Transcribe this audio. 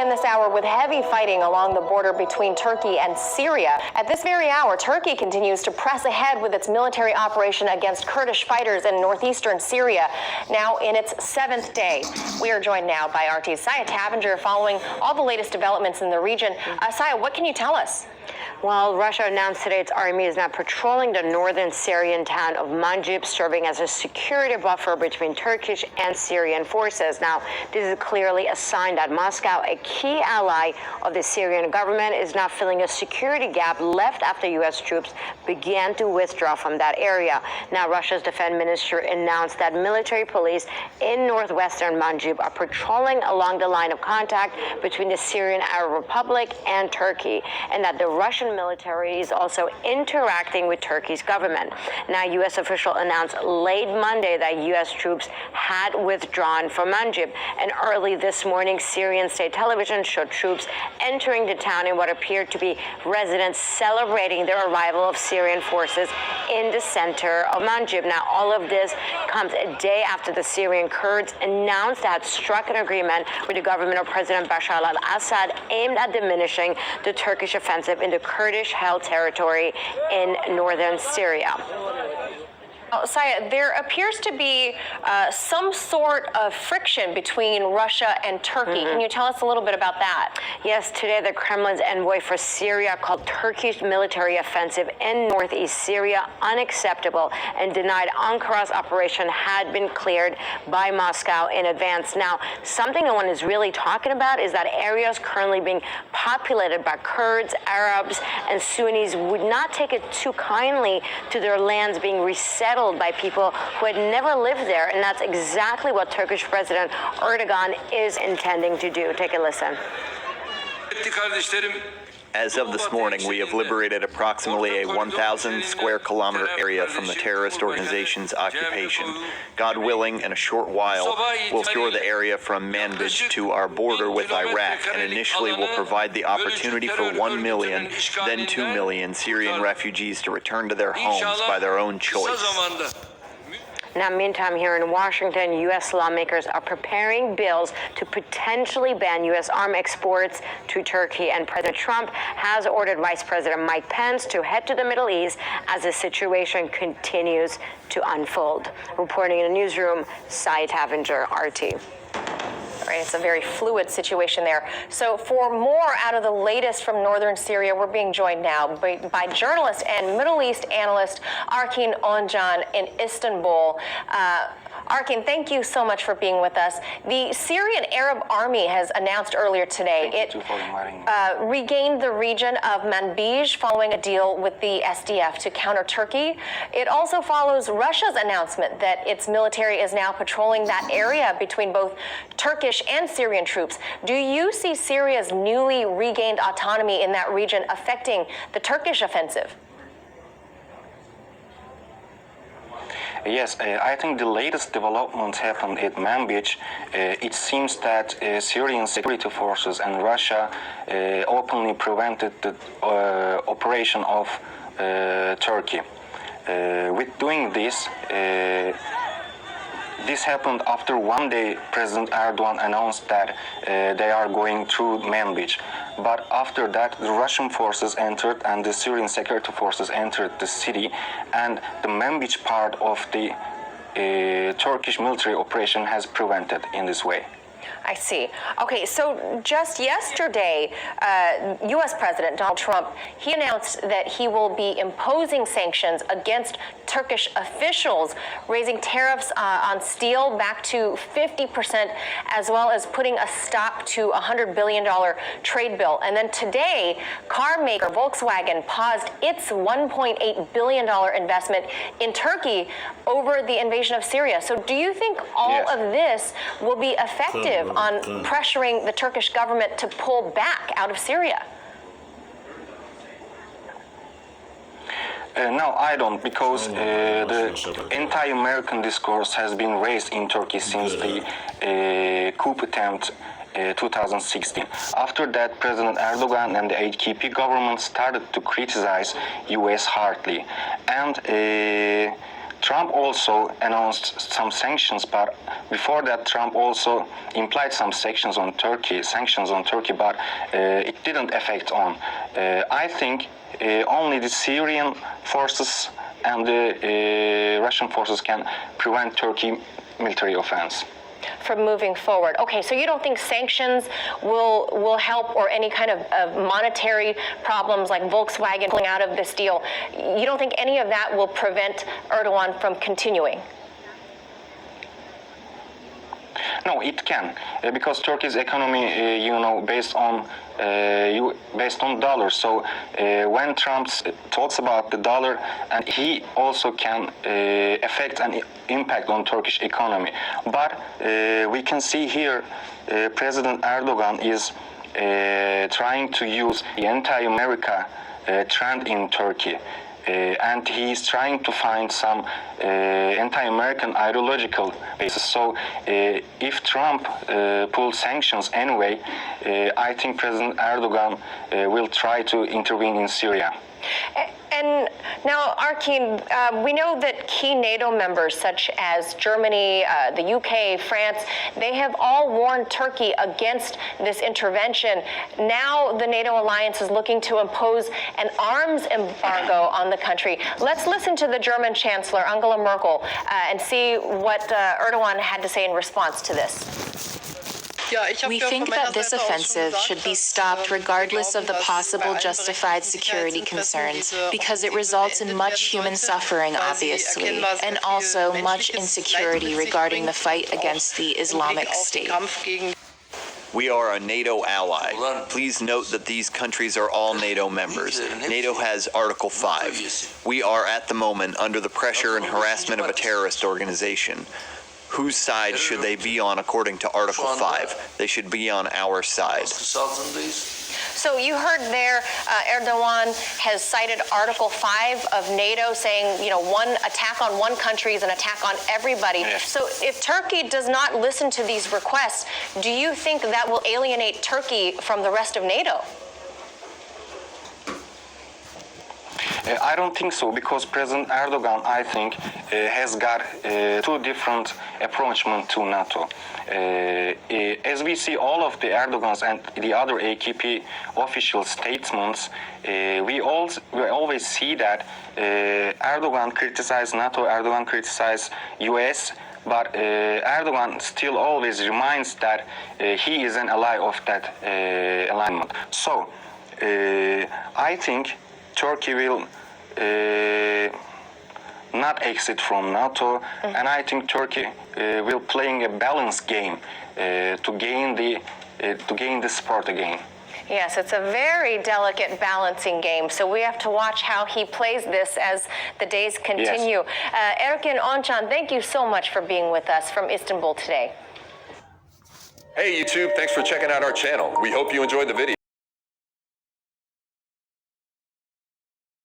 begin this hour with heavy fighting along the border between Turkey and Syria. At this very hour, Turkey continues to press ahead with its military operation against Kurdish fighters in northeastern Syria, now in its 7th day. We are joined now by RT's Saya Tavenger following all the latest developments in the region. Saya, what can you tell us? Well, Russia announced today its army is now patrolling the northern Syrian town of Manbij, serving as a security buffer between Turkish and Syrian forces. Now, this is clearly a sign that Moscow, a key ally of the Syrian government, is now filling a security gap left after U.S. troops began to withdraw from that area. Now, Russia's defense minister announced that military police in northwestern Manbij are patrolling along the line of contact between the Syrian Arab Republic and Turkey, and that the Russian military is also interacting with Turkey's government. Now, U.S. official announced late Monday that U.S. troops had withdrawn from Manbij, and early this morning, Syrian state television showed troops entering the town in what appeared to be residents celebrating the arrival of Syrian forces in the center of Manbij. Now, all of this comes a day after the Syrian Kurds announced they had struck an agreement with the government of President Bashar al-Assad aimed at diminishing the Turkish offensive into Kurdish-held territory in northern Syria. Saya, there appears to be some sort of friction between Russia and Turkey. Can you tell us a little bit about that? Yes, today the Kremlin's envoy for Syria called Turkey's military offensive in northeast Syria unacceptable and denied Ankara's operation had been cleared by Moscow in advance. Now, something no one is really talking about is that areas currently being populated by Kurds, Arabs, and Sunnis would not take it too kindly to their lands being resettled by people who had never lived there, and that's exactly what Turkish President Erdogan is intending to do. Take a listen. As of this morning, we have liberated approximately a 1,000 square kilometer area from the terrorist organization's occupation. God willing, in a short while, we'll secure the area from Manbij to our border with Iraq, and initially will provide the opportunity for 1 million, then 2 million Syrian refugees to return to their homes by their own choice. Now, meantime, here in Washington, U.S. lawmakers are preparing bills to potentially ban U.S. arms exports to Turkey, and President Trump has ordered Vice President Mike Pence to head to the Middle East as the situation continues to unfold. Reporting in the newsroom, Saya Tavenger, RT. Right, it's a very fluid situation there. So for more out of the latest from northern Syria, we're being joined now by journalist and Middle East analyst Arkin Oncan in Istanbul. Arkin, thank you so much for being with us. The Syrian Arab Army has announced earlier today it regained the region of Manbij following a deal with the SDF to counter Turkey. It also follows Russia's announcement that its military is now patrolling that area between both Turkish and Syrian troops. Do you see Syria's newly regained autonomy in that region affecting the Turkish offensive? Yes, I think the latest developments happened at Manbij. It seems that Syrian security forces and Russia openly prevented the operation of Turkey. With doing this, this happened after one day President Erdogan announced that they are going through Manbij. But after that, the Russian forces entered and the Syrian security forces entered the city, and the Manbij part of the Turkish military operation has prevented in this way. I see. Okay, so just yesterday, U.S. President Donald Trump, he announced that he will be imposing sanctions against Turkish officials, raising tariffs on steel back to 50%, as well as putting a stop to a $100 billion trade bill. And then today, car maker Volkswagen paused its $1.8 billion investment in Turkey over the invasion of Syria. So do you think all of this will be effective on pressuring the Turkish government to pull back out of Syria? No, I don't, because the anti-American discourse has been raised in Turkey since the coup attempt 2016. After that, President Erdogan and the AKP government started to criticize U.S. harshly. And Trump also announced some sanctions, but before that, Trump also implied some sanctions on Turkey, but it didn't affect on. I think only the Syrian forces and the Russian forces can prevent Turkey military offense. From moving forward. Okay, so you don't think sanctions will help, or any kind of monetary problems like Volkswagen pulling out of this deal? You don't think any of that will prevent Erdogan from continuing? No, it can, because Turkey's economy, based on dollars. So when Trump talks about the dollar, and he also can affect and impact on Turkish economy. But we can see here, President Erdogan is trying to use the anti-America trend in Turkey. And he's trying to find some anti-American ideological basis. So if Trump pulls sanctions anyway, I think President Erdogan will try to intervene in Syria. And now, Arkin, we know that key NATO members such as Germany, the UK, France, they have all warned Turkey against this intervention. Now the NATO alliance is looking to impose an arms embargo on the country. Let's listen to the German Chancellor, Angela Merkel, and see what Erdogan had to say in response to this. We think that this offensive should be stopped regardless of the possible justified security concerns, because it results in much human suffering, obviously, and also much insecurity regarding the fight against the Islamic State. We are a NATO ally. Please note that these countries are all NATO members. NATO has Article 5. We are at the moment under the pressure and harassment of a terrorist organization. Whose side should they be on according to Article 5? They should be on our side. So you heard there, Erdogan has cited Article 5 of NATO, saying, one attack on one country is an attack on everybody. Yes. So if Turkey does not listen to these requests, do you think that will alienate Turkey from the rest of NATO? I don't think so, because President Erdogan, I think, has got two different approaches to NATO. As we see all of the Erdogans and the other AKP official statements, we always see that Erdogan criticizes NATO, Erdogan criticizes US, but Erdogan still always reminds that he is an ally of that alignment. So I think Turkey will not exit from NATO, and I think Turkey will playing a balanced game to gain the support again. Yes, it's a very delicate balancing game, so we have to watch how he plays this as the days continue. Yes. Erkin Oncan, thank you so much for being with us from Istanbul today. Hey YouTube, thanks for checking out our channel. We hope you enjoyed the video.